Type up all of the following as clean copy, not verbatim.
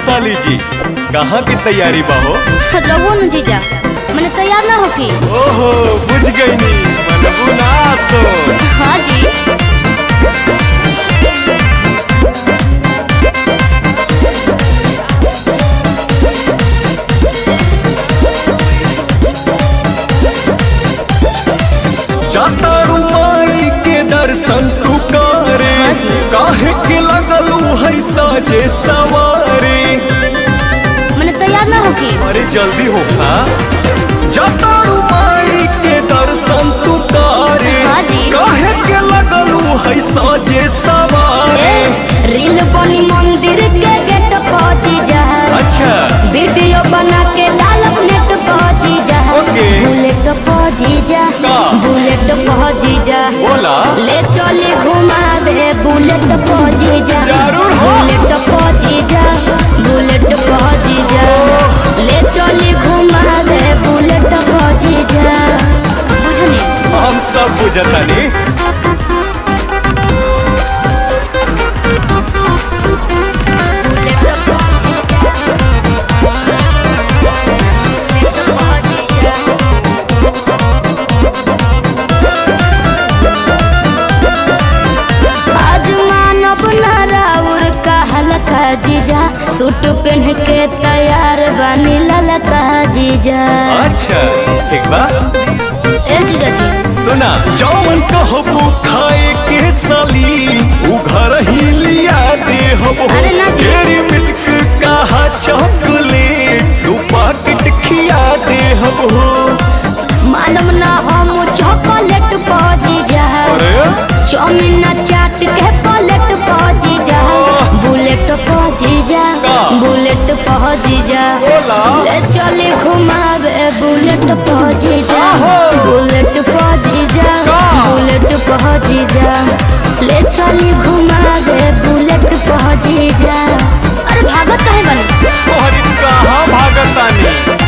साली जी, कहाँ की तैयारी बा हो? रघु न जीजा मैंने तैयार ना होकी। ओहो बुझ गई नी मनबू ना सो। हाँ जी जातारू माई के दर्शन तू करे, हाँ जी। काहे के लगलू है साजे सवारी। मैंने तैयार ना होकी। अरे जल्दी हो खा। जातारू माई के दर्शन तू करे, हाँ जी। काहे के लगलू है साजे सवारी। रील बनी मंदिर के गेट पहुंची जा। अच्छा वीडियो बना के डालब नेट पहुंची जा। ओके। बुलेट पहुंची जा। का? बुलेट पहुंची जा। बोला ले चली घुमावे बुलेट पहुंची जा। जरूर हो। बुलेट पहुंची जा। बुलेट पहुंची जा। ले चली घुमावे बुलेट पहुंची जा। बुझनी हम सब बुझतानी। आज मानव नाराउर का हल्का जीजा। सूट पहन के तैयार बनी ललका जीजा। अच्छा ठीक बा। ए जीजा जी सुना जौन कहबू खाए के साली उ घर ही लिया दे हबो। अरे ना जी। डेरी मिल्क कहा चॉकलेट दू पैकेट खिया दे हबो। मानव ना हम चॉकलेट पहुंची जा। अरे चाउमीन चाट के प्लेट पहुंची जा। बुलेट पहुंची जा। का? बुलेट पहुंची जा। बोला। ले चले घुमावे बुलेट पहुंची जा। आहो। बुलेट पहुंची जा। का? बुलेट पहुंची जा। ले चली घुमावे बुलेट पहुंची जा। अरे भागत काहे बन। तोहरी कहाँ भागतानी।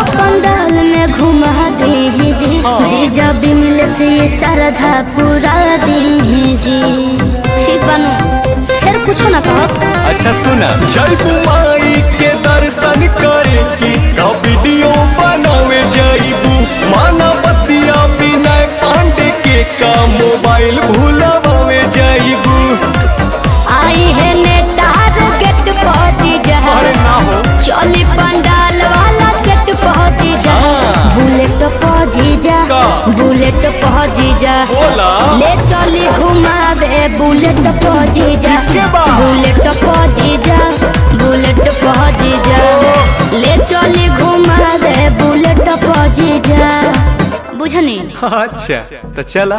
पंडाल में घुमा दी जी। जीजा बिमल से ये श्रद्धा पूरा दी जी। ठीक बनू फिर कुछ ना कहो। अच्छा सुना जयबू माई के दर्शन करे की का वीडियो बनावे जाइबू। माना बतिया विनय पांडे के का मोबाइल भूलवावे जाइबू। आई है नेटार गेट पहुंची जा। अरे ना हो चली पंडाल वाला सेट पहुंची जा। हाँ। बुलेट पहुंची जा। का? बुलेट पहुंची जा। बोला ले चली घुमावे बुलेट पहुंची जा। के बा? बुलेट पहुंची जा। बुलेट पहुंची जा। ले चली घुमावे बुलेट पहुंची जा। बुझनी अच्छा तो चला।